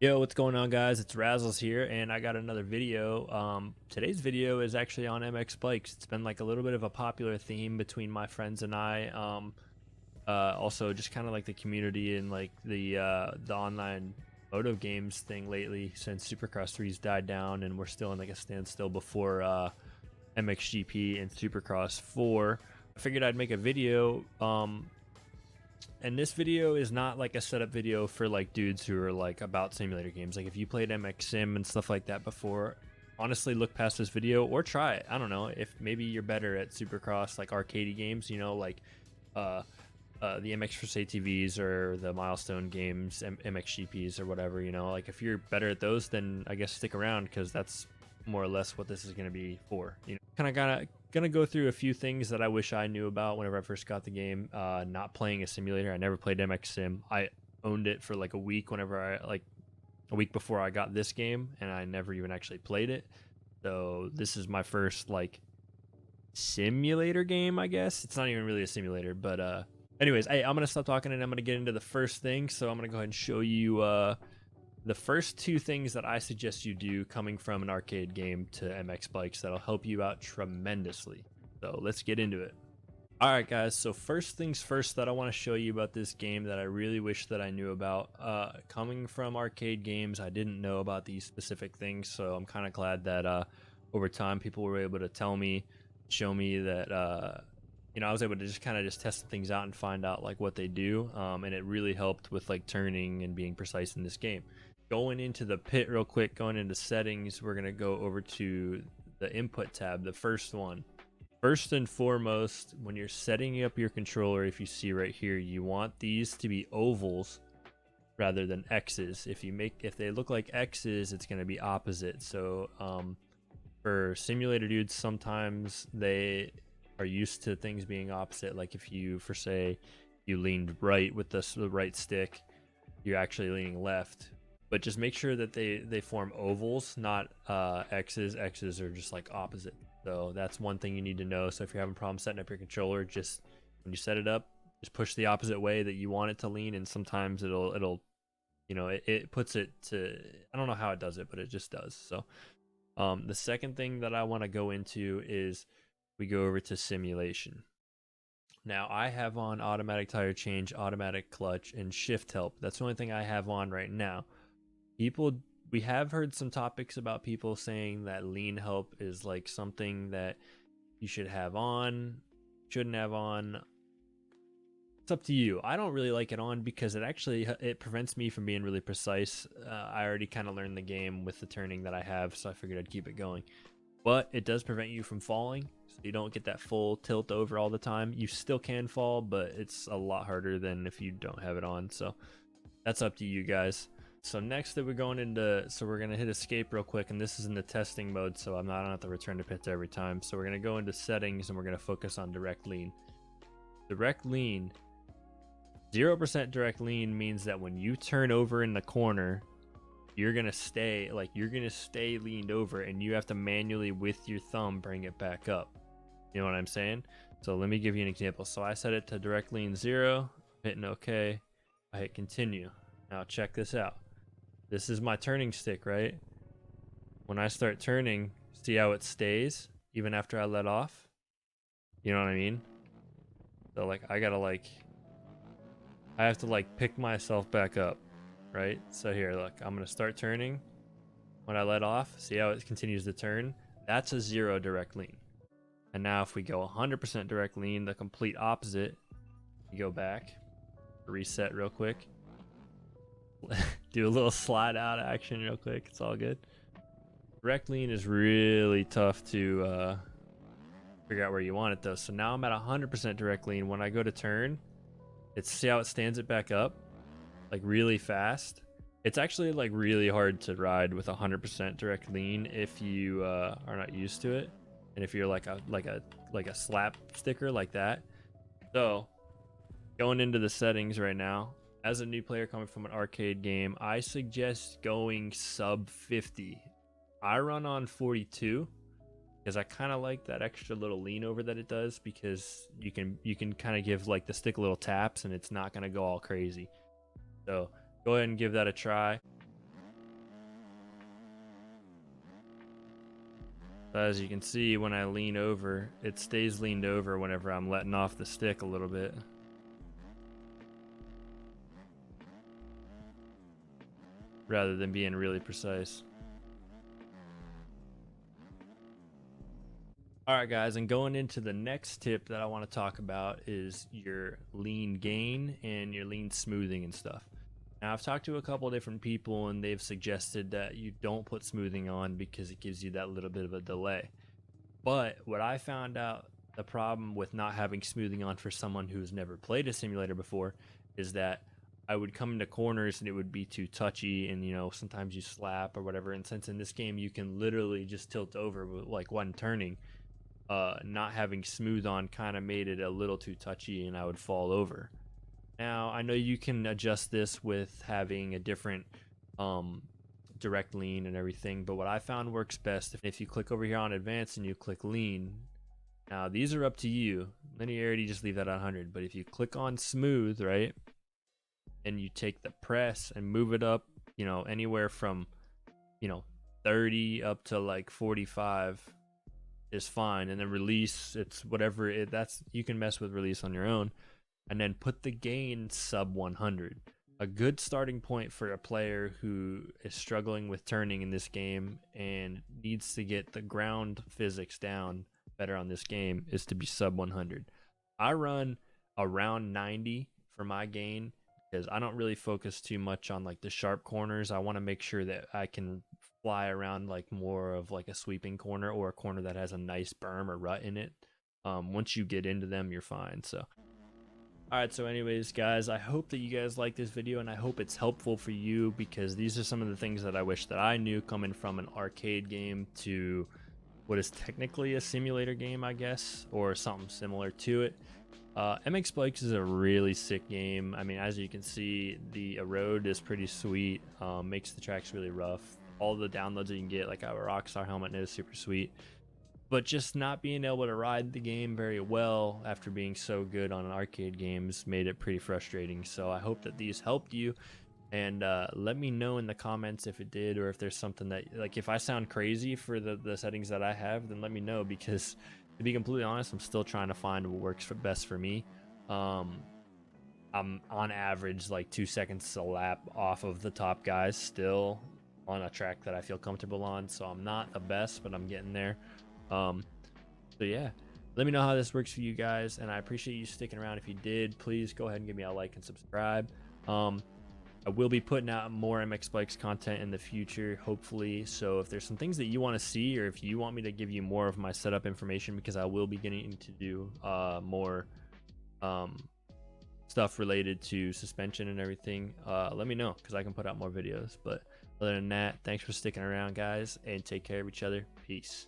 Yo, what's going on, guys? It's Razzles here, and I got another video. Today's video is actually on MX Bikes. It's been like a little bit of a popular theme between my friends and I. Also, just kind of like the community and like the online moto games thing lately, since Supercross 3's died down, and we're still in like a standstill before MXGP and Supercross 4. I figured I'd make a video. And this video is not like a setup video for like dudes who are like about simulator games. Like if you played MX Sim and stuff like that before, honestly look past this video or try it. I don't know if maybe you're better at Supercross like arcade games, like uh the MX for ATVs or the Milestone games, MXGPs or whatever, like if you're better at those, then I guess stick around, because that's more or less what this is going to be for. Kind of gonna go through a few things that I wish I knew about whenever I first got the game. Not playing a simulator. I never played MX Sim. I owned it for like a week whenever a week before I got this game, and I never even actually played it. So this is my first like simulator game, I guess. It's not even really a simulator, but anyways, hey, I'm gonna stop talking and I'm gonna get into the first thing. So I'm gonna go ahead and show you the first two things that I suggest you do coming from an arcade game to MX Bikes that'll help you out tremendously. So let's get into it. Alright guys, so first things first that I want to show you about this game that I really wish that I knew about. Coming from arcade games, I didn't know about these specific things, so I'm kind of glad that over time people were able to tell me, show me that I was able to just kind of just test things out and find out like what they do, and it really helped with like turning and being precise in this game. Going into the pit real quick, going into settings, we're going to go over to the input tab, the first one. First and foremost, when you're setting up your controller, if you see right here, you want these to be ovals rather than X's. If they look like X's, it's going to be opposite. So for simulator dudes, sometimes they are used to things being opposite. Like if you, for say, you leaned right with the right stick, you're actually leaning left. But just make sure that they form ovals, not X's. X's are just like opposite. So that's one thing you need to know. So if you're having problems setting up your controller, just when you set it up, just push the opposite way that you want it to lean, and sometimes it puts it to, I don't know how it does it, but it just does. So the second thing that I want to go into is we go over to simulation. Now I have on automatic tire change, automatic clutch, and shift help. That's the only thing I have on right now. We have heard some topics about people saying that lean help is like something that you should have on, shouldn't have on. It's up to you. I don't really like it on because it prevents me from being really precise. I already kind of learned the game with the turning that I have, so I figured I'd keep it going. But it does prevent you from falling, so you don't get that full tilt over all the time. You still can fall, but it's a lot harder than if you don't have it on. So that's up to you guys. So next that we're going into, so we're going to hit escape real quick, and this is in the testing mode, so I don't have to return to pits every time. So we're going to go into settings, and we're going to focus on direct lean. Direct lean, 0% direct lean means that when you turn over in the corner, you're going to stay leaned over, and you have to manually with your thumb bring it back up. You know what I'm saying? So let me give you an example. So I set it to direct lean 0, hitting OK, I hit continue. Now check this out. This is my turning stick, right? When I start turning, see how it stays even after I let off? You know what I mean? So like I have to pick myself back up, right? So here, look, I'm gonna start turning. When I let off, see how it continues to turn? That's a 0 direct lean. And now if we go 100% direct lean, the complete opposite, you go back, reset real quick. Do a little slide out action real quick. It's all good. Direct lean is really tough to figure out where you want it though. So now I'm at 100% direct lean. When I go to turn, see how it stands it back up like really fast. It's actually like really hard to ride with 100% direct lean if you are not used to it, and if you're like a slap sticker like that. So going into the settings right now, as a new player coming from an arcade game, I suggest going sub 50. I run on 42 because I kind of like that extra little lean over that it does, because you can kind of give like the stick a little taps and it's not going to go all crazy. So go ahead and give that a try. As you can see, when I lean over, it stays leaned over whenever I'm letting off the stick a little bit. Rather than being really precise. All right, guys, and going into the next tip that I want to talk about is your lean gain and your lean smoothing and stuff. Now, I've talked to a couple different people, and they've suggested that you don't put smoothing on because it gives you that little bit of a delay. But what I found out, the problem with not having smoothing on for someone who's never played a simulator before, is that I would come into corners and it would be too touchy, and sometimes you slap or whatever. And since in this game you can literally just tilt over with like one turning, not having smooth on kind of made it a little too touchy, and I would fall over. Now I know you can adjust this with having a different direct lean and everything, but what I found works best if you click over here on advanced and you click lean. Now these are up to you. Linearity, just leave that at 100. But if you click on smooth, right, and you take the press and move it up, anywhere from 30 up to like 45 is fine. And then release, it's whatever that's, you can mess with release on your own. And then put the gain sub 100. A good starting point for a player who is struggling with turning in this game and needs to get the ground physics down better on this game is to be sub 100. I run around 90 for my gain because I don't really focus too much on like the sharp corners. I want to make sure that I can fly around like more of like a sweeping corner or a corner that has a nice berm or rut in it. Once you get into them, you're fine. So alright, so anyways, guys, I hope that you guys like this video, and I hope it's helpful for you, because these are some of the things that I wish that I knew coming from an arcade game to what is technically a simulator game, I guess, or something similar to it. MX Bikes is a really sick game. I mean, as you can see, the road is pretty sweet, makes the tracks really rough. All the downloads that you can get, like our Rockstar helmet, is super sweet. But just not being able to ride the game very well after being so good on arcade games made it pretty frustrating. So I hope that these helped you, and let me know in the comments if it did, or if there's something that, like, if I sound crazy for the settings that I have, then let me know, because to be completely honest, I'm still trying to find what works best for me. I'm on average like 2 seconds a lap off of the top guys still on a track that I feel comfortable on, so I'm not the best, but I'm getting there. So yeah, let me know how this works for you guys, and I appreciate you sticking around. If you did, please go ahead and give me a like and subscribe. I will be putting out more MX Bikes content in the future, hopefully. So if there's some things that you want to see, or if you want me to give you more of my setup information, because I will be getting to do more stuff related to suspension and everything, let me know, because I can put out more videos. But other than that, thanks for sticking around, guys, and take care of each other. Peace.